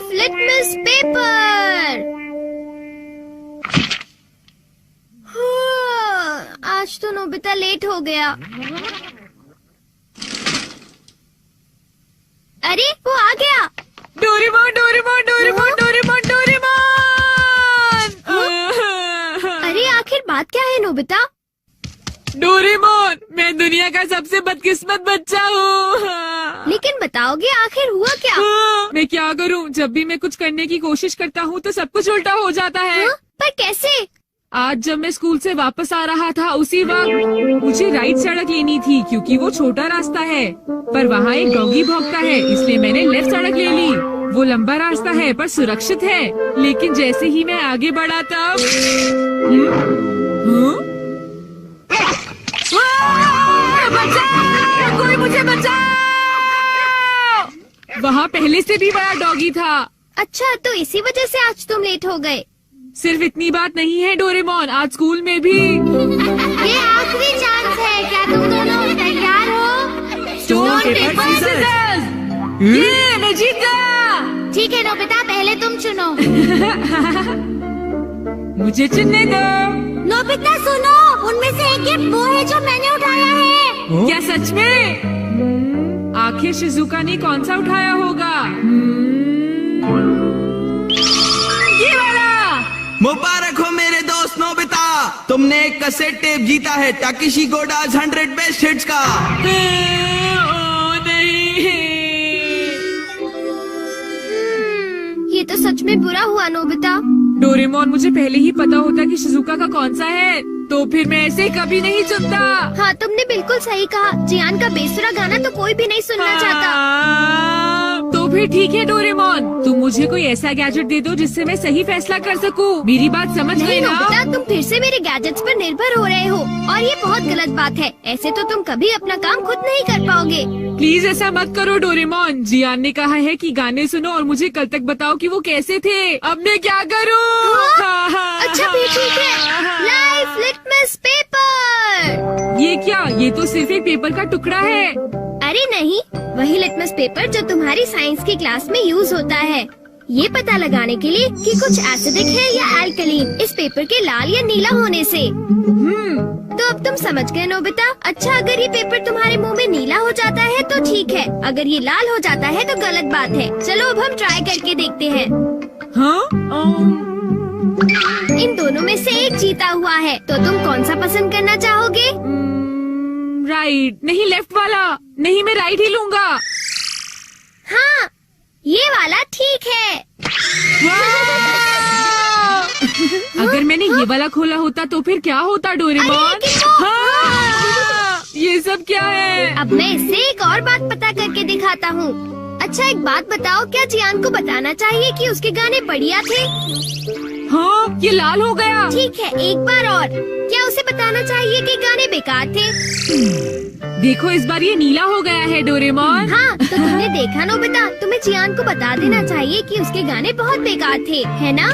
Life litmus paper. आज तो Nobita late हो गया। अरे वो आ गया। Doraemon Doraemon Doraemon Doraemon Doraemon. अरे आखिर बात क्या है नोबिता? डोरेमोन, मैं दुनिया का सबसे बदकिस्मत बच्चा हूँ। लेकिन बताओगे आखिर हुआ क्या? मैं क्या करूँ? जब भी मैं कुछ करने की कोशिश करता हूँ तो सब कुछ उल्टा हो जाता है। पर कैसे? आज जब मैं स्कूल से वापस आ रहा था उसी वक्त मुझे राइट सड़क लेनी थी क्योंकि वो छोटा रास्ता है, पर वहाँ एक डॉगी भौंकता है, इसलिए मैंने लेफ्ट सड़क ले ली। वो लंबा रास्ता है पर सुरक्षित है, लेकिन जैसे ही मैं आगे बढ़ा तब बचाओ! कोई मुझे बचाओ! वहाँ पहले से भी बड़ा डॉगी था। अच्छा, तो इसी वजह से आज तुम लेट हो गए। सिर्फ इतनी बात नहीं है डोरेमोन, आज स्कूल में भी ये आखिरी चांस है। क्या तुम दोनों तैयार हो? Stone paper scissors. ये मैं जीत गया। ठीक है नोबिता, पहले तुम चुनो। मुझे चुनने दो। नोबिता सुनो, उनमें से एक गिफ्ट वो है जो मैंने उठाया है। क्या सच में? आखिर शिजुका ने कौन सा उठाया होगा? ये वाला। मुबारक हो मेरे दोस्त नोबिता, तुमने एक कैसेट टेप जीता है टाकेशी गोडाज 100 बेस्ट हिट्स का। ओ नहीं। ये तो सच में बुरा हुआ नोबिता। डोरेमोन, मुझे पहले ही पता होता कि शिजुका का कौन सा है तो फिर मैं ऐसे कभी नहीं चुनता। हाँ, तुमने बिल्कुल सही कहा। जियान का बेसुरा गाना तो कोई भी नहीं सुनना चाहता। तो फिर ठीक है डोरेमोन, तुम मुझे कोई ऐसा गैजेट दे दो जिससे मैं सही फैसला कर सकूं। मेरी बात समझ गई ना? नोबिता, तुम फिर से मेरे गैजेट्स पर निर्भर हो रहे हो और ये बहुत गलत बात है। ऐसे तो तुम कभी अपना काम खुद नहीं कर पाओगे। प्लीज ऐसा मत करो डोरेमोन। जियान ने कहा है कि गाने सुनो और मुझे कल तक बताओ कि वो कैसे थे। अब मैं क्या करूं? अच्छा भी ठीक है। Life litmus paper. ये क्या? ये तो सिर्फ एक पेपर का टुकड़ा है। अरे नहीं, वही लिटमस पेपर जो तुम्हारी साइंस की क्लास में यूज होता है, ये पता लगाने के लिए कि कुछ एसिडिक है या अल्कलीन इस पेपर के लाल या नीला होने से। तो अब तुम समझ गए नोबिता। अच्छा, अगर ये पेपर तुम्हारे मुंह में नीला हो जाता है तो ठीक है, अगर ये लाल हो जाता है तो गलत बात है। चलो अब हम ट्राई करके देखते हैं। इन दोनों में से एक जीता हुआ है, तो तुम कौन सा पसंद करना चाहोगे? राइट। नहीं, लेफ्ट वाला। नहीं, मैं राइट ही लूंगा। हाँ, ये वाला ठीक है। अगर मैंने ये वाला खोला होता तो फिर क्या होता डोरेमोन? ये सब क्या है? अब मैं इससे एक और बात पता करके दिखाता हूँ। अच्छा, एक बात बताओ, क्या जियान को बताना चाहिए कि उसके गाने बढ़िया थे? हाँ, ये लाल हो गया। ठीक है, एक बार और। क्या उसे बताना चाहिए कि गाने बेकार थे? देखो, इस बार ये नीला हो गया है डोरेमोन। हाँ, तो तुमने देखा नोबिता, तुम्हें जियान को बता देना चाहिए कि उसके गाने बहुत बेकार थे, है ना?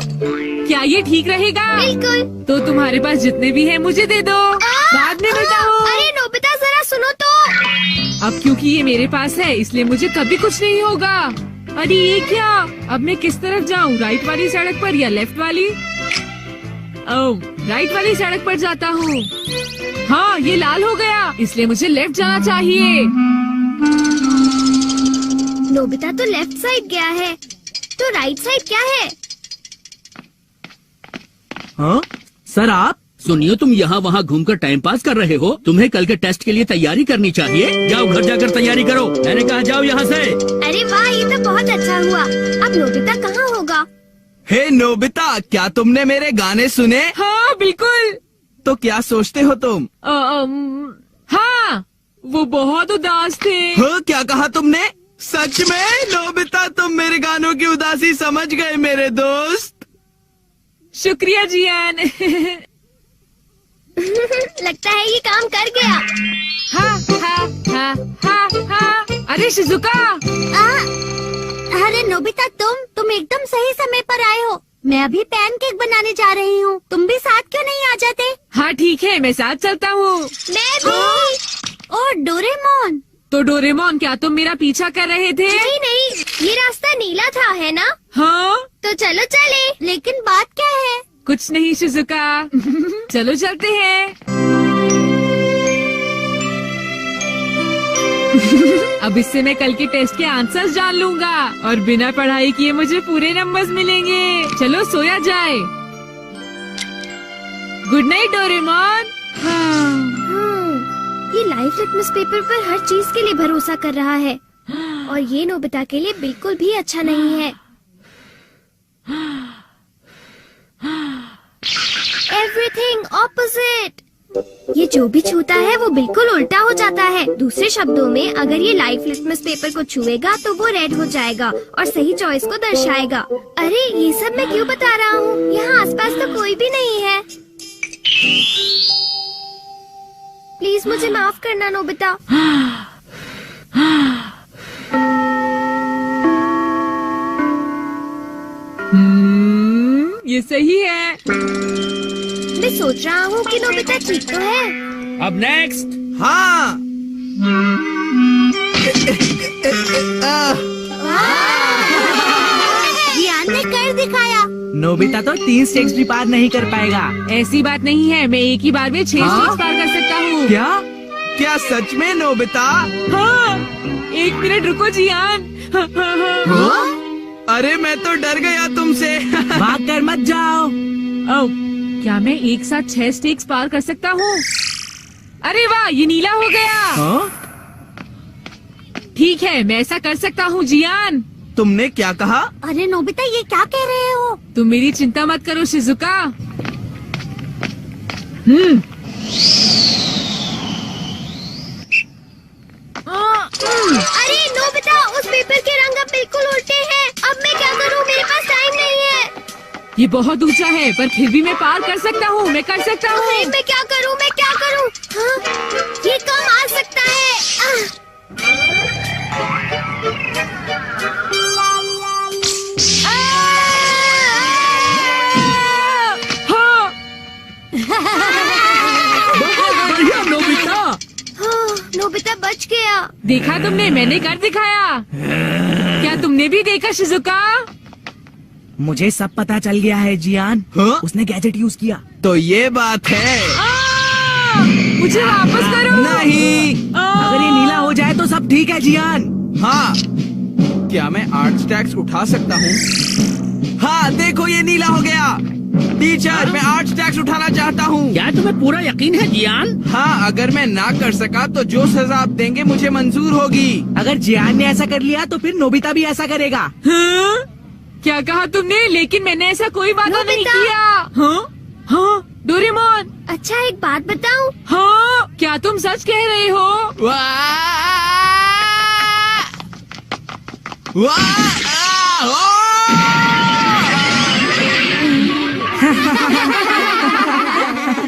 क्या ये ठीक रहेगा? बिल्कुल। तो तुम्हारे पास जितने भी हैं मुझे दे दो, बाद में मिलता हूँ। अरे नोबिता, जरा सुनो तो। अब क्योंकि ये मेरे पास है इसलिए मुझे कभी कुछ नहीं होगा। अरे ये क्या? अब मैं किस तरफ जाऊँ, राइट वाली सड़क पर या लेफ्ट वाली? ओह, राइट वाली सड़क पर जाता हूँ। हाँ, ये लाल हो गया, इसलिए मुझे लेफ्ट जाना चाहिए। नोबिता तो लेफ्ट साइड गया है, तो राइट साइड क्या है? हाँ सर, आप सुनिए, तुम यहाँ वहाँ घूमकर टाइम पास कर रहे हो। तुम्हें कल के टेस्ट के लिए तैयारी करनी चाहिए। जाओ घर जाकर तैयारी करो। मैंने कहा जाओ यहाँ से। अरे वाह, ये तो बहुत अच्छा हुआ। अब नोबिता कहाँ होगा? हे नोबिता, क्या तुमने मेरे गाने सुने? हाँ बिल्कुल। तो क्या सोचते हो तुम? हाँ, वो बहुत उदास थे। हाँ, क्या कहा तुमने? सच में नोबिता, तुम मेरे गानों की उदासी समझ गए मेरे दोस्त। शुक्रिया जियान। लगता है ये काम कर गया। हा हा हा हा हा। अरे शिजुका। अरे नोबिता, तुम एकदम सही समय पर आए हो। मैं अभी पैनकेक बनाने जा रही हूँ। तुम भी साथ क्यों नहीं आ जाते? हाँ ठीक है, मैं साथ चलता हूँ। मैं भी। और डोरेमोन। तो डोरेमोन, क्या तुम मेरा पीछा कर रहे थे? नहीं, ये रास्ता नीला था, है ना? हाँ। कुछ नहीं शिजुका। चलो चलते हैं। अब इससे मैं कल के टेस्ट के आंसर्स जान लूंगा और बिना पढ़ाई किए मुझे पूरे नंबर्स मिलेंगे। चलो सोया जाए। Good night Doraemon. ये लाइफ लिटमस पेपर पर हर चीज के लिए भरोसा कर रहा है और ये नोबिता के लिए बिल्कुल भी अच्छा नहीं है। Everything opposite. ये जो भी छूता है वो बिल्कुल उल्टा हो जाता है। दूसरे शब्दों में अगर ये लाइफ लिटमस पेपर को छुएगा तो वो रेड हो जाएगा और सही चॉइस को दर्शाएगा। अरे ये सब मैं क्यों बता रहा हूँ? यहाँ आसपास तो कोई भी नहीं है। प्लीज मुझे माफ करना नोबिता। ये सही है। मैं सोच रहा हूँ कि नोबिता ठीक तो है। अब नेक्स्ट। हाँ। जियान ने कर दिखाया। नोबिता तो 3 स्टेप्स भी पार नहीं कर पाएगा। ऐसी बात नहीं है, मैं एक ही बार में 6 स्टेज पार कर सकता हूँ। क्या? क्या सच में नोबिता? हाँ, 1 मिनट रुको जियान। अरे मैं तो डर गया तुमसे। भाग कर मत जाओ। क्या मैं एक साथ 6 स्टेक्स पार कर सकता हूँ? अरे वाह, ये नीला हो गया। हाँ? ठीक है, मैं ऐसा कर सकता हूँ जियान। तुमने क्या कहा? अरे नोबिता ये क्या कह रहे हो? तुम मेरी चिंता मत करो शिजुका। अरे नोबिता उस पेपर के रंग अब बिल्कुल उल्टे हैं। अब मैं क्या करूँ? मेरे पास टाइम नहीं है। ये बहुत ऊंचा है पर फिर भी मैं पार कर सकता हूँ। मैं कर सकता हूँ। अरे मैं क्या करूँ? मैं क्या करूँ? हाँ? ये काम आ सकता है। हाँ, बहुत बढ़िया नोबिता। हाँ, नोबिता बच गया। देखा तुमने, मैंने कर दिखाया। क्या तुमने भी देखा शिजुका? मुझे सब पता चल गया है जियान। हाँ? उसने गैजेट यूज किया। तो ये बात है। मुझे वापस करो। नहीं। अगर ये नीला हो जाए तो सब ठीक है जियान। हाँ। क्या मैं 8 स्टैक्स उठा सकता हूँ? हाँ देखो ये नीला हो गया। टीचर मैं 8 स्टैक्स उठाना चाहता हूँ। क्या तुम्हें पूरा यकीन है जियान? हाँ अगर मैं ना कर सका तो जो सजा आप देंगे मुझे मंजूर होगी। अगर जियान ने ऐसा कर लिया तो फिर नोबिता भी ऐसा करेगा। हाँ? क्या कहा तुमने? लेकिन मैंने ऐसा कोई वादा नहीं नोबिता! किया। हाँ? हाँ? डोरेमोन। अच्छा एक बात बताऊँ? हाँ? क्या तुम सच कह रहे हो? वाह! वाह!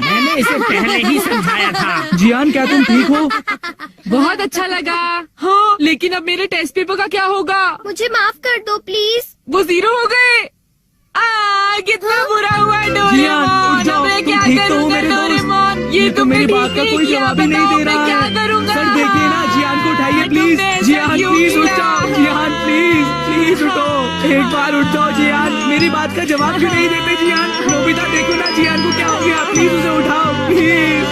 मैंने इसे पहले ही समझाया था। जियान क्या तुम ठीक हो? बहुत अच्छा लगा। हाँ, लेकिन अब मेरे टेस्ट पेपर का क्या होगा? मुझे माफ कर दो प्लीज। वो 0 हो गए। कितना बुरा हुआ जियान, डोरेमोन। उठ जाओ, अब मैं तुम क्या ठीक तो हो करूँगा मेरे दोस्त? डोरेमोन? ये तो तुमने मेरी बात ठीक का कोई किया। जवाब ही नहीं बताओ दे रहा मैं क्या है। करूँगा? सर देखिए ना, जियान को उठाइए प्लीज। तुमने ऐसा जियान क्यों प्लीज उठ किया? जाओ। जियान प्लीज उठो। एक बार उठ जाओ जियान। मेरी बात का जवाब क्यों नहीं देते जियान? नोबिता देखो ना जियान को क्या हो गया। प्लीज उसे उठाओ प्लीज।